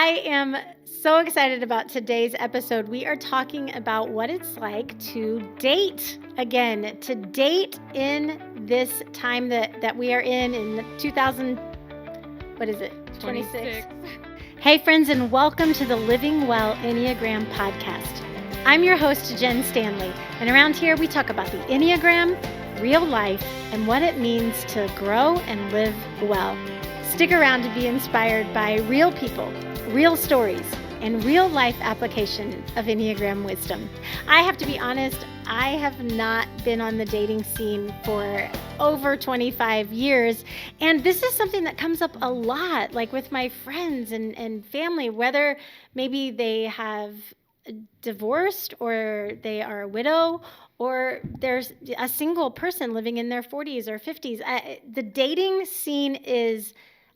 I am so excited about today's episode. We are talking about what it's like to date again, to date in this time that we are in 2000, what is it? 26. Hey friends, and welcome to the Living Well Enneagram Podcast. I'm your host, Jen Stanley, and around here we talk about the Enneagram, real life, and what it means to grow and live well. Stick around to be inspired by real people, real stories, and real life application of Enneagram wisdom. I have to be honest, I have not been on the dating scene for over 25 years, and this is something that comes up a lot, like with my friends and family, whether maybe they have divorced or they are a widow or there's a single person living in their 40s or 50s. The dating scene is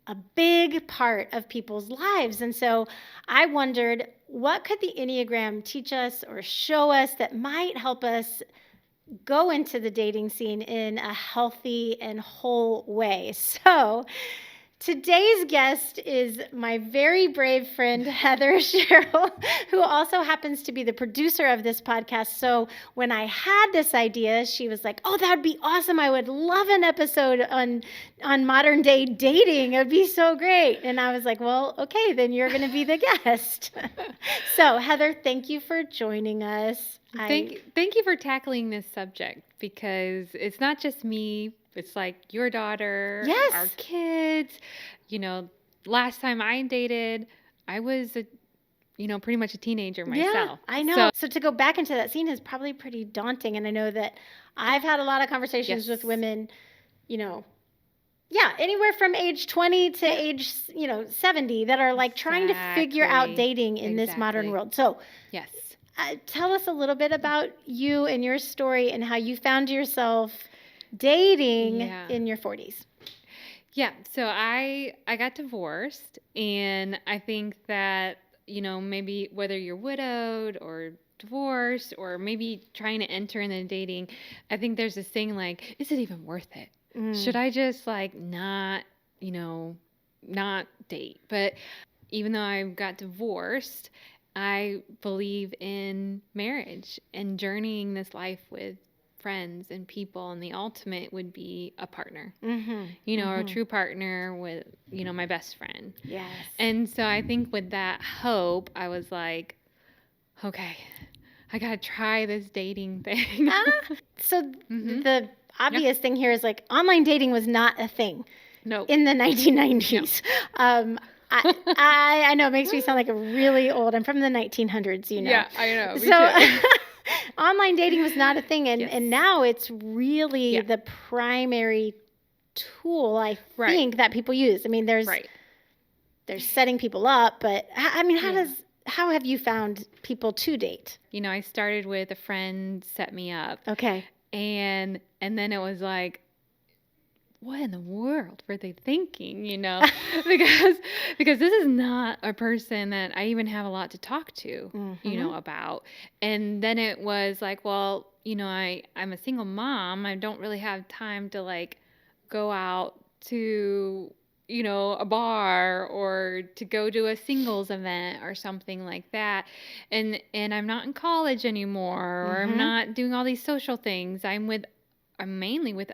a big part of people's lives. And so I wondered, what could the Enneagram teach us or show us that might help us go into the dating scene in a healthy and whole way? So today's guest is my very brave friend, Heather Sherrill, who also happens to be the producer of this podcast. So when I had this idea, she was like, oh, that'd be awesome. I would love an episode on modern day dating. It would be so great. And I was like, well, okay, then you're going to be the guest. So Heather, thank you for joining us. Thank you for tackling this subject, because it's not just me. It's like your daughter, yes, our kids. You know, last time I dated, I was pretty much a teenager myself. Yeah, I know. So to go back into that scene is probably pretty daunting. And I know that I've had a lot of conversations with women, anywhere from age 20 to age, 70 that are like trying to figure out dating in this modern world. So yes. Tell us a little bit about you and your story and how you found yourself dating in your 40s. Yeah, so I got divorced, and I think that, maybe whether you're widowed or divorced or maybe trying to enter in the dating, I think there's this thing like, is it even worth it? Should I just not date? But even though I got divorced, I believe in marriage and journeying this life with friends and people, and the ultimate would be a partner, a true partner with, my best friend. Yes. And so I think with that hope, I was like, okay, I got to try this dating thing. So the obvious thing here is like online dating was not a thing. No. In the 1990s. No. I know it makes me sound like a really old. I'm from the 1900s, Yeah, I know. Me too. Online dating was not a thing, and now it's really the primary tool, I think, that people use. I mean, there's setting people up, but I mean, how have you found people to date? I started with a friend set me up. Okay. And then it was like, what in the world were they thinking, because this is not a person that I even have a lot to talk to, about. And then it was like, well, I'm a single mom. I don't really have time to like go out to, a bar or to go to a singles event or something like that. And I'm not in college anymore, or I'm not doing all these social things. I'm mainly with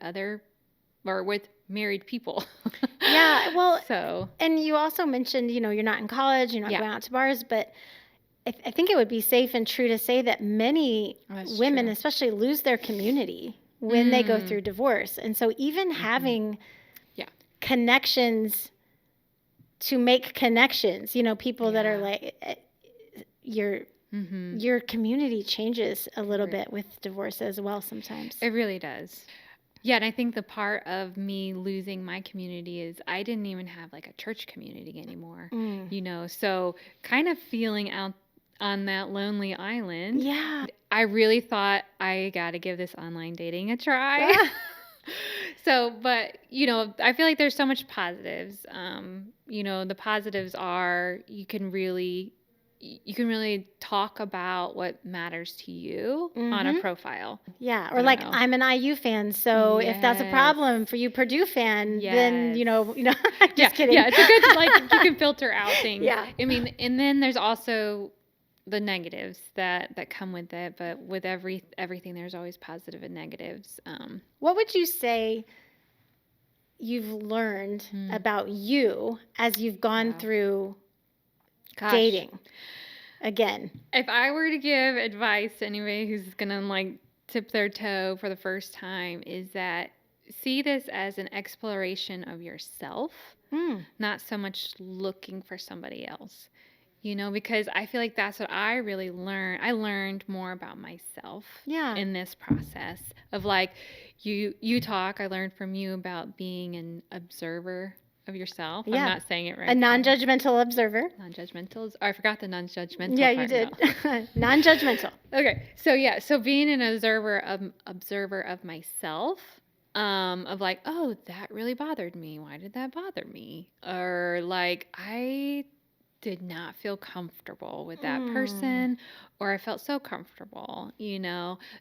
with married people. Yeah, well, and you also mentioned, you're not in college, you're not going out to bars, but I think it would be safe and true to say that many women especially lose their community when they go through divorce. And so even having connections to make connections, people that are like, your community changes a little bit with divorce as well sometimes. It really does. Yeah, and I think the part of me losing my community is I didn't even have like a church community anymore, so kind of feeling out on that lonely island. Yeah. I really thought I got to give this online dating a try. Yeah. But, I feel like there's so much positives. The positives are you can really, you can really talk about what matters to you on a profile. Yeah. Or like, I'm an IU fan. So if that's a problem for you Purdue fan, then, just kidding. Yeah. It's a good, like, you can filter out things. Yeah. I mean, and then there's also the negatives that come with it, but with everything, there's always positive and negatives. What would you say you've learned about you as you've gone through dating? Again, if I were to give advice to anybody who's gonna like tip their toe for the first time, is that see this as an exploration of yourself, not so much looking for somebody else. Because I feel like that's what I really learned. I learned more about myself in this process of like, you talk, I learned from you about being an observer of yourself. Yeah. I'm not saying it right. A non-judgmental observer. Non-judgmental. Oh, I forgot the non-judgmental part. You did. Non-judgmental. Okay. So being an observer of myself, of like, oh, that really bothered me. Why did that bother me? Or like, I did not feel comfortable with that person, or I felt so comfortable,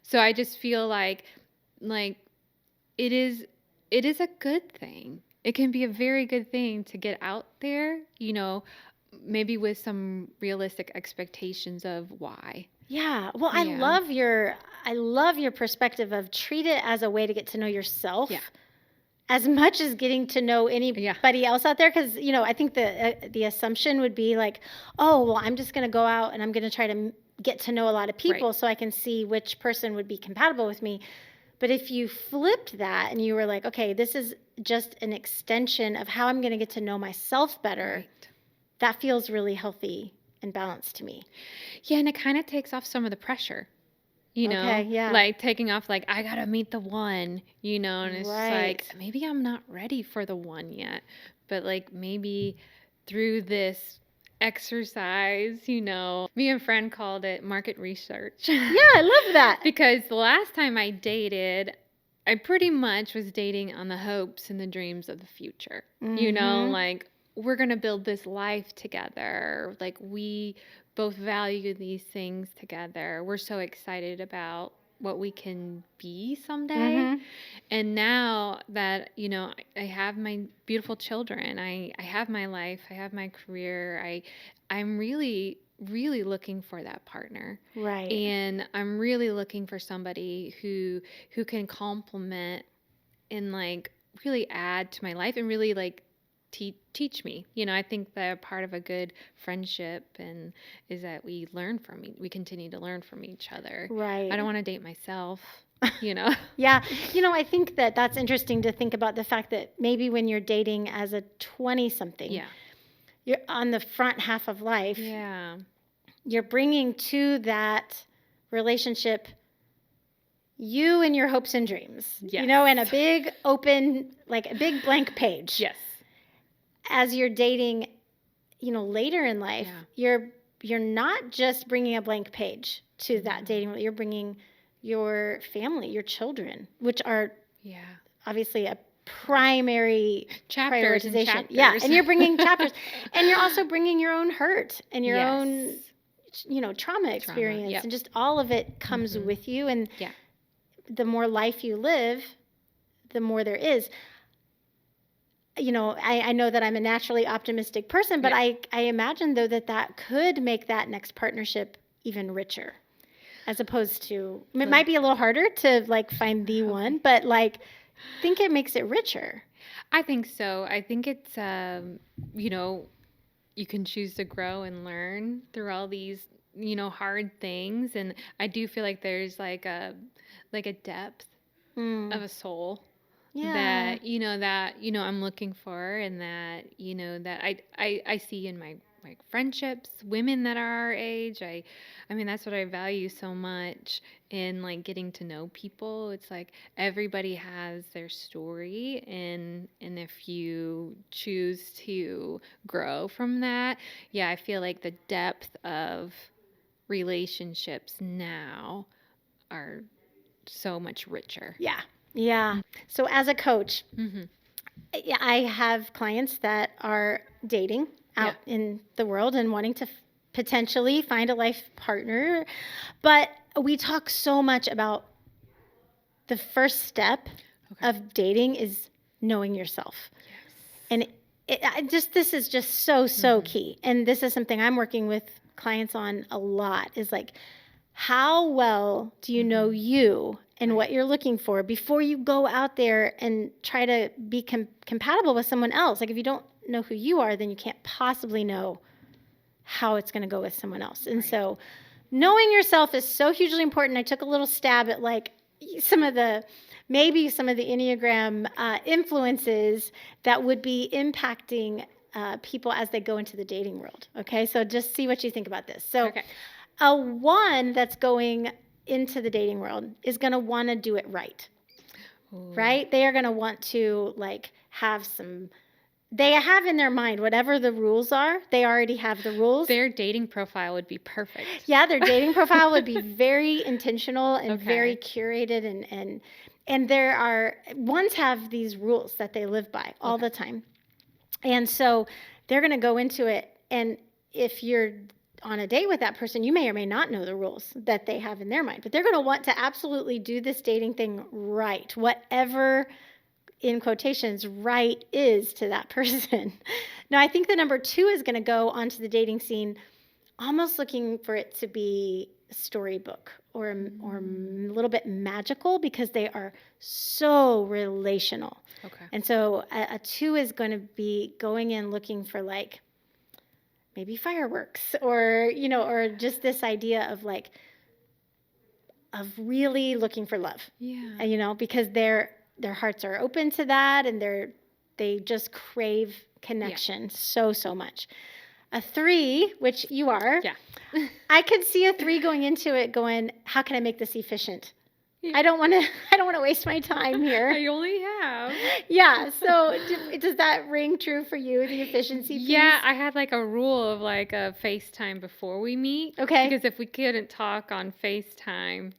So I just feel like it is a good thing. It can be a very good thing to get out there, maybe with some realistic expectations of why. Yeah. Well, I love your perspective of treat it as a way to get to know yourself. Yeah. As much as getting to know anybody else out there. Because, I think the assumption would be like, oh, well, I'm just going to go out and I'm going to try to get to know a lot of people so I can see which person would be compatible with me. But if you flipped that and you were like, okay, this is just an extension of how I'm going to get to know myself better, that feels really healthy and balanced to me. Yeah, and it kind of takes off some of the pressure. Like taking off, like, I got to meet the one, and it's like, maybe I'm not ready for the one yet, but like maybe through this exercise, me and a friend called it market research. Yeah, I love that. Because the last time I dated, I pretty much was dating on the hopes and the dreams of the future, like, we're going to build this life together. Like, we both value these things together. We're so excited about what we can be someday. And now that, I have my beautiful children, I have my life, I have my career, I'm really, really looking for that partner. Right. And I'm really looking for somebody who can complement and like really add to my life and really like teach me. I think that part of a good friendship is that we continue to learn from each other. Right. I don't want to date myself, Yeah. I think that's interesting to think about the fact that maybe when you're dating as a 20-something, you're on the front half of life. Yeah. You're bringing to that relationship you and your hopes and dreams, and a big open, like a big blank page. Yes. As you're dating, later in life, you're not just bringing a blank page to that dating. You're bringing your family, your children, which are obviously a primary chapters prioritization. And yeah, and you're bringing chapters, and you're also bringing your own hurt and your own, trauma experience, and just all of it comes with you. And the more life you live, the more there is. I know that I'm a naturally optimistic person, but I imagine, though, that could make that next partnership even richer, as opposed to, it might be a little harder to, like, find the one, but, like, I think it makes it richer. I think so. I think it's, you can choose to grow and learn through all these, hard things. And I do feel like there's, like a depth of a soul. Yeah. That I'm looking for, and that that I see in my friendships, women that are our age. I mean, that's what I value so much in like getting to know people. It's like everybody has their story, and if you choose to grow from that, I feel like the depth of relationships now are so much richer. Yeah. Yeah. So as a coach, I have clients that are dating out in the world and wanting to potentially find a life partner. But we talk so much about the first step of dating is knowing yourself. Yes. And this is just so key. And this is something I'm working with clients on a lot, is like, how well do you know you and what you're looking for before you go out there and try to be compatible with someone else? Like, if you don't know who you are, then you can't possibly know how it's going to go with someone else. And so knowing yourself is so hugely important. I took a little stab at like some of the Enneagram influences that would be impacting people as they go into the dating world. Okay, so just see what you think about this. So a 1 that's going into the dating world is going to want to do it right. Ooh. Right? They are going to want to like they have in their mind whatever the rules are. They already have the rules. Their dating profile would be perfect. Yeah, their dating profile would be very intentional and very curated, and there are ones have these rules that they live by all the time. And so they're going to go into it, and if you're on a date with that person, you may or may not know the rules that they have in their mind, but they're going to want to absolutely do this dating thing right, whatever in quotations right is to that person. Now, I think the number 2 is going to go onto the dating scene almost looking for it to be a storybook or a little bit magical, because they are so relational. Okay. And so a 2 is going to be going in looking for like maybe fireworks or just this idea of like, of really looking for love. Yeah. And, because their hearts are open to that, and they just crave connection so much. A 3, which you are, I could see a 3 going into it going, how can I make this efficient? Yeah. I don't want to waste my time here. I only have. Yeah. So does that ring true for you, the efficiency piece? Yeah, I had like a rule of like a FaceTime before we meet. Okay. Because if we couldn't talk on FaceTime,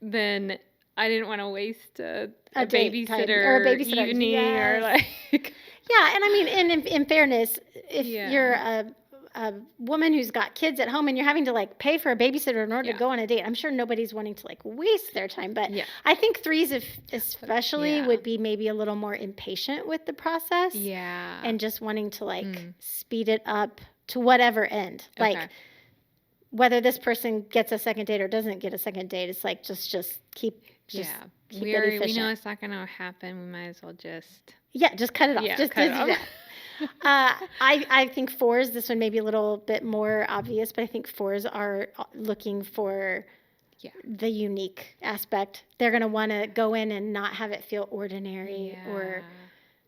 then I didn't want to waste a babysitter or a babysitter evening or like. Yeah, and I mean, in fairness, if you're a woman who's got kids at home and you're having to like pay for a babysitter in order to go on a date, I'm sure nobody's wanting to like waste their time. But I think 3s especially would be maybe a little more impatient with the process. Yeah. And just wanting to like speed it up to whatever end. Like whether this person gets a second date or doesn't get a second date, it's like just keep keep it efficient. We know it's not going to happen. We might as well just cut it off. Just cut it off. I think 4s, this one may be a little bit more obvious, but I think 4s are looking for the unique aspect. They're going to want to go in and not have it feel ordinary or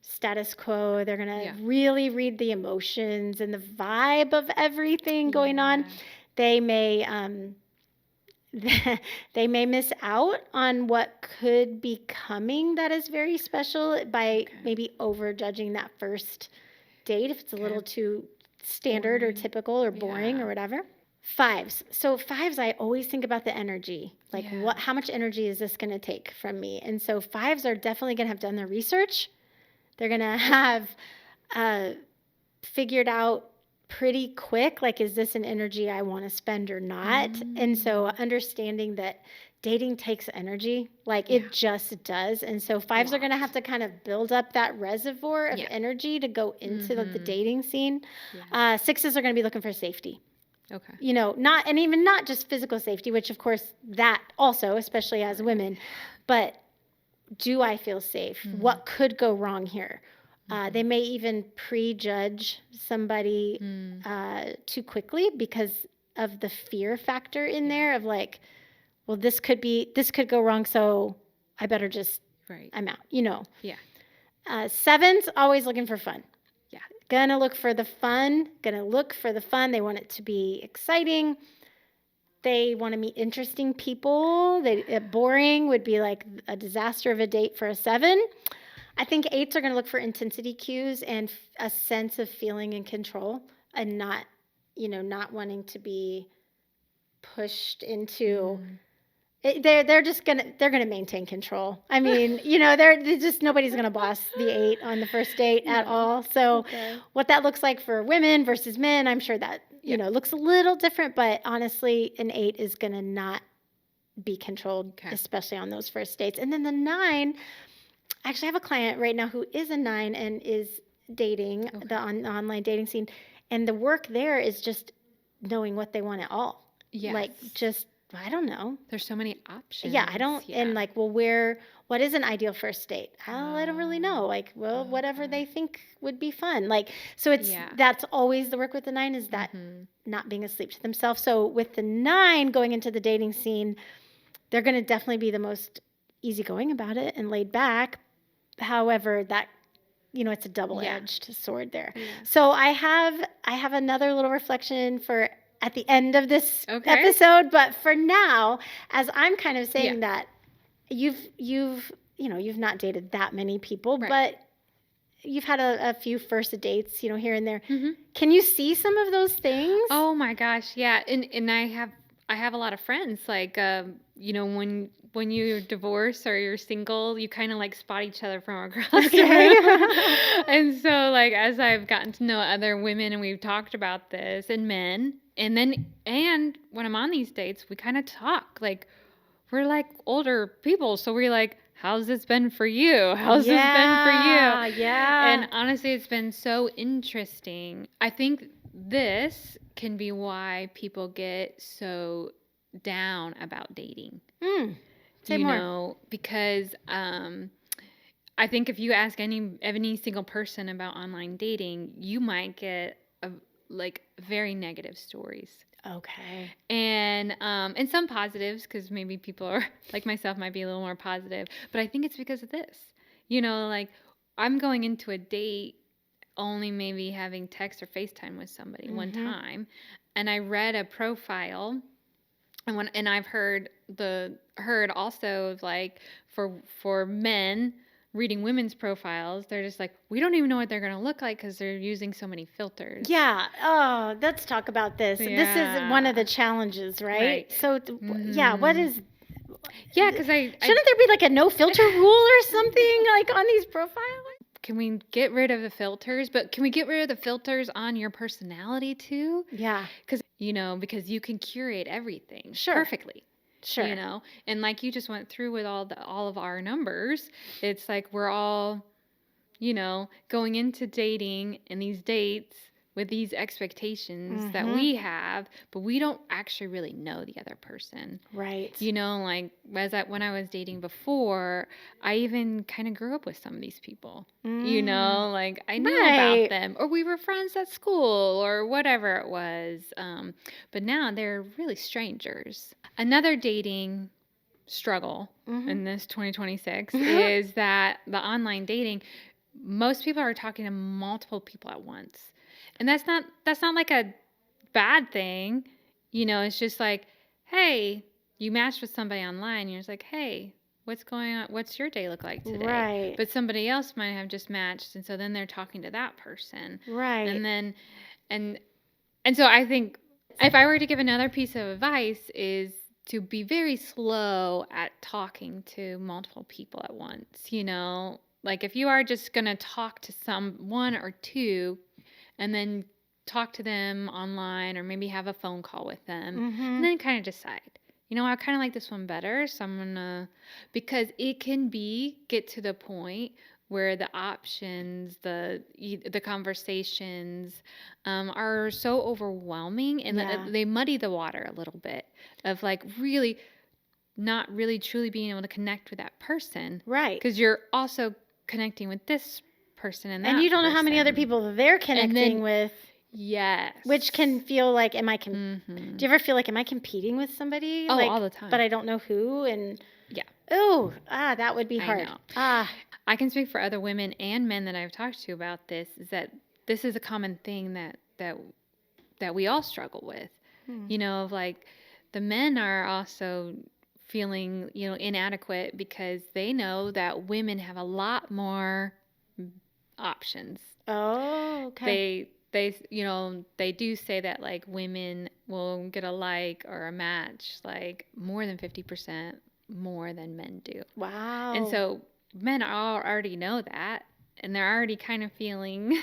status quo. They're going to really read the emotions and the vibe of everything going on. They may miss out on what could be coming that is very special by maybe overjudging that first date if it's a little too standard or typical or boring or whatever. 5s. So 5s, I always think about the energy. Like how much energy is this going to take from me? And so 5s are definitely going to have done their research. They're going to have figured out pretty quick, like, is this an energy I want to spend or not? And so understanding that dating takes energy, like it just does. And so 5s are going to have to kind of build up that reservoir of energy to go into the dating scene. 6s are going to be looking for safety. Okay. Not just physical safety, which of course that also, especially as women, but do I feel safe? What could go wrong here? They may even prejudge somebody too quickly because of the fear factor in there of like, well, this could go wrong, so I better just, I'm out, Yeah. 7s, always looking for fun. Yeah. Gonna look for the fun. They want it to be exciting. They want to meet interesting people. Boring would be like a disaster of a date for a 7. I think 8s are going to look for intensity cues and a sense of feeling in control and not wanting to be pushed into. They're going to maintain control. I mean, they're just nobody's going to boss the 8 on the first date at all. So what that looks like for women versus men, I'm sure that you know, it looks a little different, but honestly, an 8 is going to not be controlled, especially on those first dates. And then the 9, I actually have a client right now who is a 9 and is dating the online dating scene. And the work there is just knowing what they want at all. Yes. Like, just, I don't know. There's so many options. Yeah, I don't, and like, well, what is an ideal first date? I don't really know. Like, well, whatever they think would be fun. Like, so that's always the work with the 9 is that not being asleep to themselves. So with the 9 going into the dating scene, they're going to definitely be the most easygoing about it and laid back. However, that, you know, it's a double-edged sword there. Yeah. So I have another little reflection for at the end of this episode, but for now, as I'm kind of saying that you've not dated that many people, but you've had a few first dates, you know, here and there. Mm-hmm. Can you see some of those things? Oh my gosh, yeah. And I have a lot of friends, like, you know, when you're divorced or you're single, you kind of like spot each other from across the room. And so, like, as I've gotten to know other women and we've talked about this, and men, and when I'm on these dates, we kind of talk, like, we're like older people. So we're like, how's this been for you? How's this been for you? Yeah. And honestly, it's been so interesting. I think this can be why people get so down about dating. Say you more. Know, because I think if you ask any single person about online dating, you might get very negative stories. Okay. And some positives, because maybe people are like myself might be a little more positive. But I think it's because of this. You know, like, I'm going into a date only maybe having text or FaceTime with somebody one time, and I read a profile, and I've heard also, like, for men reading women's profiles, they're just like, we don't even know what they're going to look like because they're using so many filters. Yeah. Oh, let's talk about this. Yeah. This is one of the challenges, right? So, what is... Yeah, because shouldn't there be like a no filter rule or something like on these profiles? Can we get rid of the filters? But can we get rid of the filters on your personality too? Yeah. Because you can curate everything perfectly. Sure. You know, and like you just went through with all of our numbers, it's like we're all, you know, going into dating and these dates with these expectations that we have, but we don't actually really know the other person. Right. You know, like, when I was dating before, I even kind of grew up with some of these people. You know, like, I knew about them, or we were friends at school, or whatever it was. But now they're really strangers. Another dating struggle in this 2026 is that the online dating, most people are talking to multiple people at once. And that's not like a bad thing. You know, it's just like, hey, you matched with somebody online, and you're just like, hey, what's going on? What's your day look like today? Right. But somebody else might have just matched, and so then they're talking to that person. Right. And then, and so I think if I were to give another piece of advice is to be very slow at talking to multiple people at once. You know, like, if you are just going to talk to one or two, and then talk to them online, or maybe have a phone call with them, and then kind of decide, you know, I kind of like this one better, so I'm gonna, because it can get to the point where the options, the conversations are so overwhelming, and they muddy the water a little bit of, like, really not really truly being able to connect with that person, right? Because you're also connecting with this person and you don't know how many other people they're connecting with. Yes. Which can feel like, do you ever feel like, am I competing with somebody? Oh, like, all the time. But I don't know who, and that would be hard. I can speak for other women and men that I've talked to about this, is that this is a common thing that we all struggle with. You know, like, the men are also feeling, you know, inadequate because they know that women have a lot more options. Oh, okay. They you know, they do say that, like, women will get a like or a match like more than 50% more than men do. Wow. And so men already know that, and they're already kind of feeling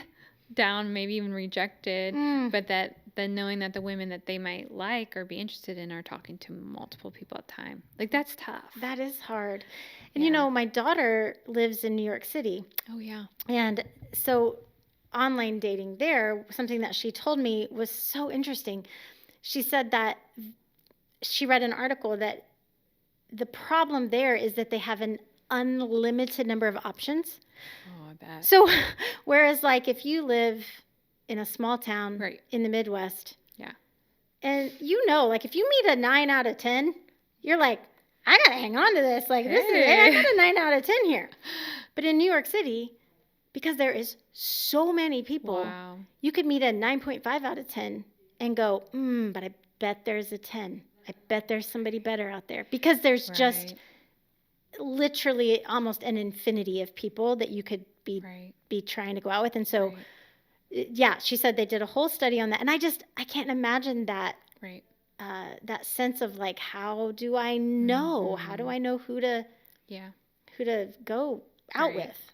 down, maybe even rejected, but that then knowing that the women that they might like or be interested in are talking to multiple people at a time. Like, that's tough. That is hard. And my daughter lives in New York City. Oh, yeah. And so online dating there, something that she told me was so interesting. She said that she read an article that the problem there is that they have an unlimited number of options. Oh, I bet. So whereas like if you live in a small town Right. in the Midwest, Yeah. and like if you meet a 9 out of 10, you're like, I got to hang on to this. Like, I got a 9 out of 10 here. But in New York City, because there is so many people, Wow. you could meet a 9.5 out of 10 and go, but I bet there's a 10. I bet there's somebody better out there. Because there's just literally almost an infinity of people that you could be trying to go out with. And so, she said they did a whole study on that. And I can't imagine that. Right. That sense of like, how do I know? How do I know who to go out with?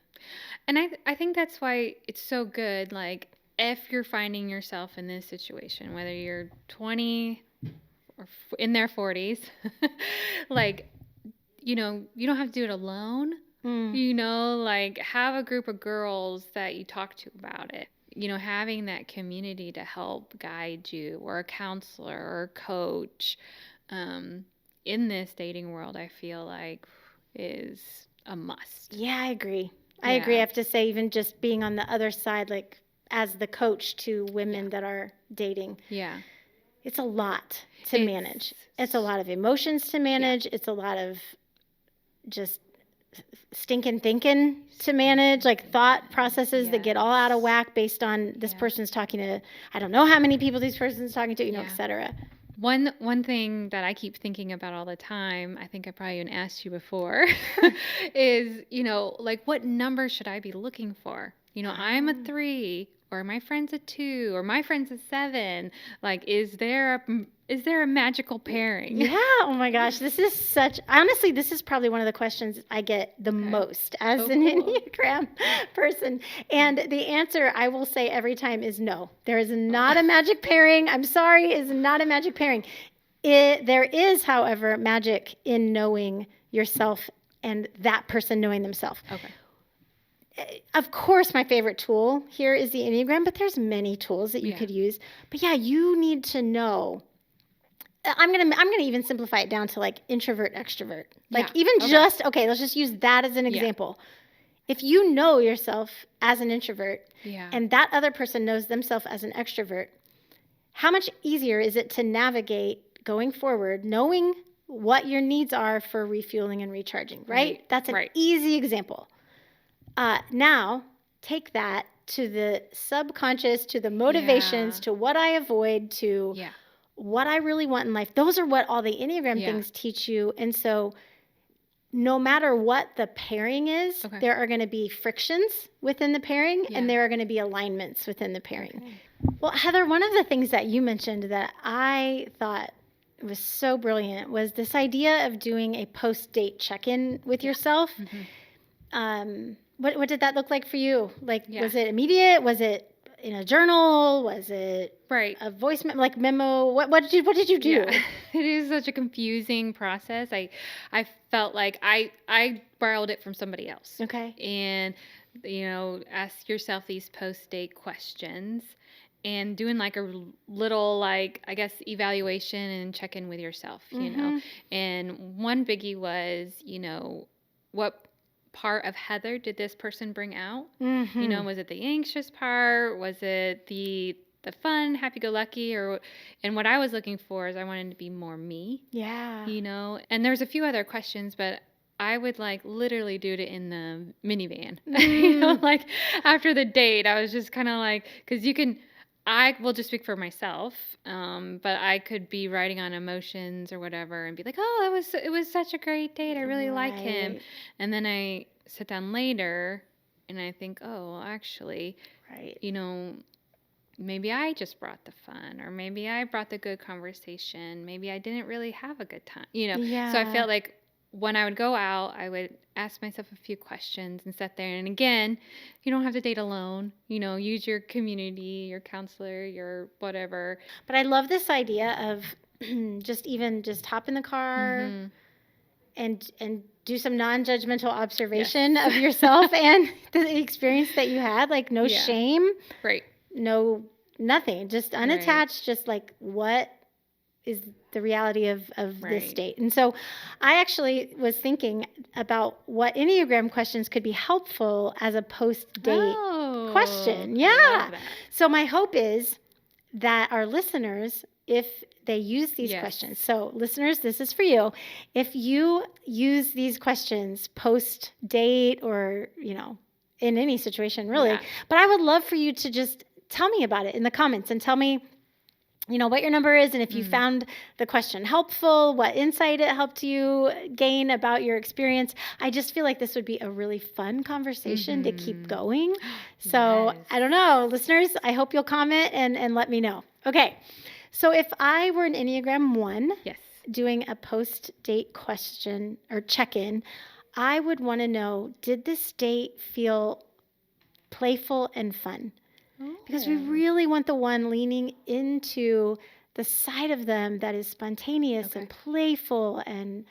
And I think that's why it's so good. Like, if you're finding yourself in this situation, whether you're 20 or in their 40s, like, you don't have to do it alone. Like, have a group of girls that you talk to about it. Having that community to help guide you, or a counselor or a coach in this dating world, I feel like is a must. Yeah, I agree. I agree. I have to say, even just being on the other side, like as the coach to women that are dating. Yeah. It's a lot to manage. It's a lot of emotions to manage. It's a lot of just stinking thinking to manage, like thought processes that get all out of whack based on this person's talking to, I don't know how many people this person's talking to, et cetera. One thing that I keep thinking about all the time, I think I probably even asked you before, is, like, what number should I be looking for? I'm a 3, or my friend's a 2, or my friend's a 7. Like, is there a magical pairing? Yeah. Oh my gosh. Honestly, this is probably one of the questions I get the most as an Enneagram person. And the answer I will say every time is no. There is not a magic pairing. I'm sorry, it is not a magic pairing. There is, however, magic in knowing yourself and that person knowing themselves. Okay. Of course, my favorite tool here is the Enneagram, but there's many tools that you could use. But you need to know. I'm gonna even simplify it down to like introvert, extrovert. Like let's just use that as an example. If you know yourself as an introvert and that other person knows themselves as an extrovert, how much easier is it to navigate going forward, knowing what your needs are for refueling and recharging, right? That's an easy example. Now, take that to the subconscious, to the motivations, to what I avoid, to what I really want in life. Those are what all the Enneagram things teach you. And so no matter what the pairing is, there are going to be frictions within the pairing and there are going to be alignments within the pairing. Okay. Well, Heather, one of the things that you mentioned that I thought was so brilliant was this idea of doing a post-date check-in with yourself. What did that look like for you? Like, was it immediate? Was it in a journal? Was it a voice memo? What did you do? Yeah. It is such a confusing process. I felt like I borrowed it from somebody else. Okay. And ask yourself these post-date questions and doing like a little, like, I guess, evaluation and check in with yourself, you know. And one biggie was, what part of Heather did this person bring out? Was it the anxious part? Was it the fun, happy-go-lucky? And what I was looking for is I wanted to be more me. Yeah. And there's a few other questions, but I would like literally do it in the minivan. Like after the date, I was just kind of like, because I will just speak for myself, but I could be writing on emotions or whatever and be like, oh, it was such a great date. I really like him. And then I sit down later and I think, oh, actually, maybe I just brought the fun, or maybe I brought the good conversation. Maybe I didn't really have a good time, So I felt like when I would go out, I would ask myself a few questions and sit there. And again, you don't have to date alone. Use your community, your counselor, your whatever. But I love this idea of just hop in the car and do some non-judgmental observation of yourself and the experience that you had. Like no shame, right? No, nothing. Just unattached. Right. Just like what is the reality of this date. And so I actually was thinking about what Enneagram questions could be helpful as a post-date question. Yeah. So my hope is that our listeners, if they use these questions, so listeners, this is for you. If you use these questions post-date or, in any situation really, but I would love for you to just tell me about it in the comments and tell me what your number is, and if you found the question helpful, what insight it helped you gain about your experience. I just feel like this would be a really fun conversation to keep going. So I don't know, listeners, I hope you'll comment and let me know. Okay, so if I were an Enneagram 1 doing a post-date question or check-in, I would want to know, did this date feel playful and fun? Because we really want the one leaning into the side of them that is spontaneous and playful and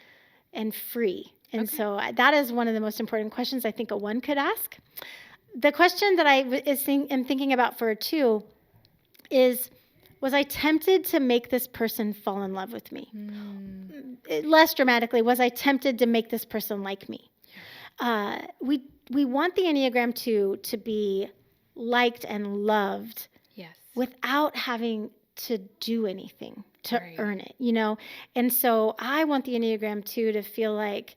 free. And so that is one of the most important questions I think a 1 could ask. The question that I am thinking about for a 2 is, was I tempted to make this person fall in love with me? Less dramatically, was I tempted to make this person like me? We want the Enneagram 2 to be liked and loved without having to do anything to earn it, And so I want the Enneagram 2 to feel like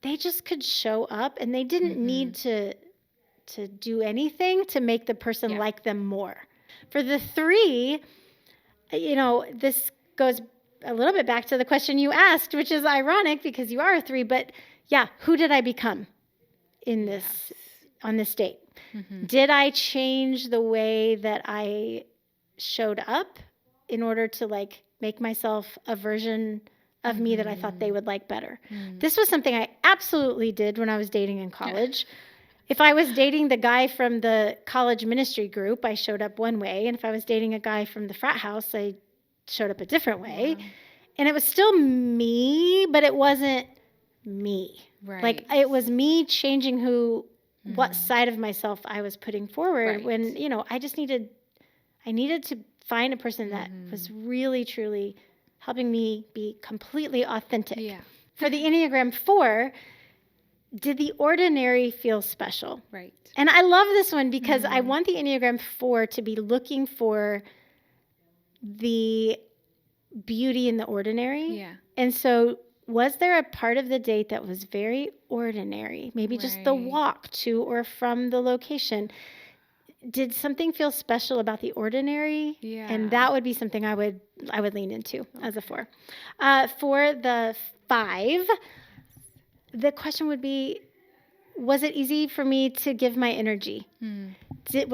they just could show up and they didn't need to do anything to make the person like them more. For the 3, this goes a little bit back to the question you asked, which is ironic because you are a 3, but who did I become on this date? Did I change the way that I showed up in order to make myself a version of me that I thought they would like better? This was something I absolutely did when I was dating in college. If I was dating the guy from the college ministry group, I showed up one way. And if I was dating a guy from the frat house, I showed up a different way. And it was still me, but it wasn't me. Right. It was me changing what side of myself I was putting forward when, I needed to find a person that was really, truly helping me be completely authentic. Yeah. For the Enneagram 4, did the ordinary feel special? Right. And I love this one because I want the Enneagram 4 to be looking for the beauty in the ordinary. Yeah. And so was there a part of the date that was very ordinary? Maybe just the walk to or from the location. Did something feel special about the ordinary? Yeah. And that would be something I would lean into as a 4. For the 5, the question would be, was it easy for me to give my energy? Did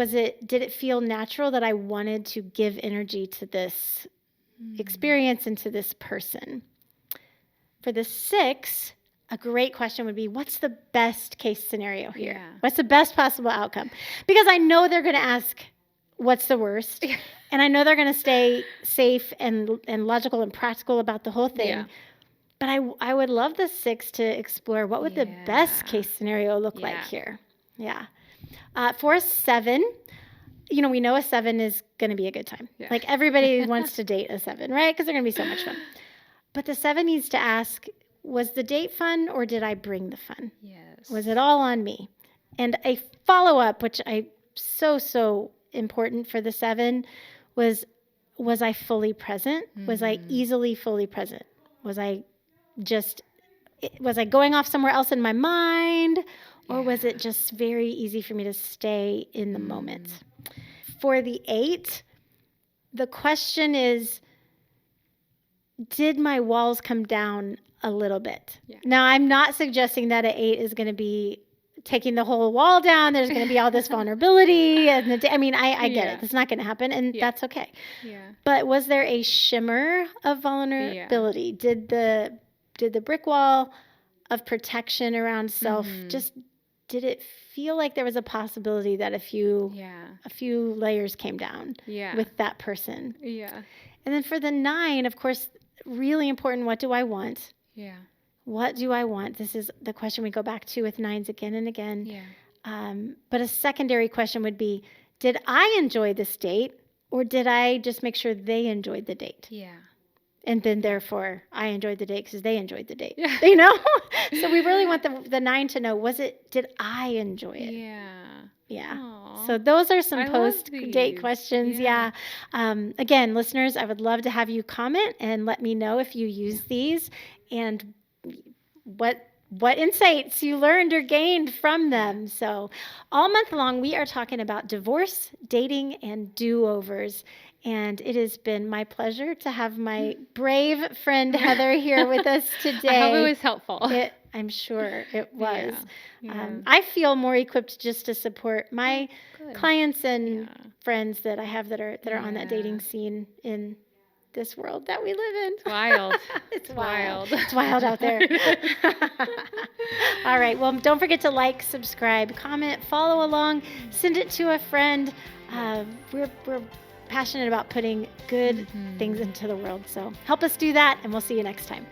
it feel natural that I wanted to give energy to this experience and to this person? For the 6, a great question would be, what's the best case scenario here? Yeah. What's the best possible outcome? Because I know they're going to ask, what's the worst? And I know they're going to stay safe and logical and practical about the whole thing. Yeah. But I would love the 6 to explore what would the best case scenario look like here. Yeah. For a 7, we know a 7 is going to be a good time. Yeah. Everybody wants to date a 7, right? Because they're going to be so much fun. But the 7 needs to ask, was the date fun or did I bring the fun? Yes. Was it all on me? And a follow-up, which so important for the 7, was I fully present? Was I easily fully present? Was I going off somewhere else in my mind? Or was it just very easy for me to stay in the moment? For the 8, the question is, did my walls come down a little bit? Yeah. Now, I'm not suggesting that an 8 is going to be taking the whole wall down. There's going to be all this vulnerability. I get it. It's not going to happen, and that's okay. Yeah. But was there a shimmer of vulnerability? Yeah. Did the brick wall of protection around self, just did it feel like there was a possibility that a few layers came down with that person? Yeah. And then for the 9, of course, really important, what do I want? Yeah. What do I want? This is the question we go back to with 9s again and again. Yeah. But a secondary question would be, did I enjoy this date, or did I just make sure they enjoyed the date? Yeah. And then therefore I enjoyed the date because they enjoyed the date. Yeah. You know? So we really want the 9 to know, did I enjoy it? Yeah. Yeah. Aww. So those are some I love post-date these. questions. Yeah. Again, listeners, I would love to have you comment and let me know if you use these and what insights you learned or gained from them. So all month long, we are talking about divorce, dating, and do-overs. And it has been my pleasure to have my brave friend Heather here with us today. I hope it was helpful. I'm sure it was. Yeah. I feel more equipped just to support my clients and friends that I have that are on that dating scene in this world that we live in. It's wild. It's wild. It's wild out there. All right. Well, don't forget to like, subscribe, comment, follow along, send it to a friend. We're passionate about putting good things into the world. So help us do that, and we'll see you next time.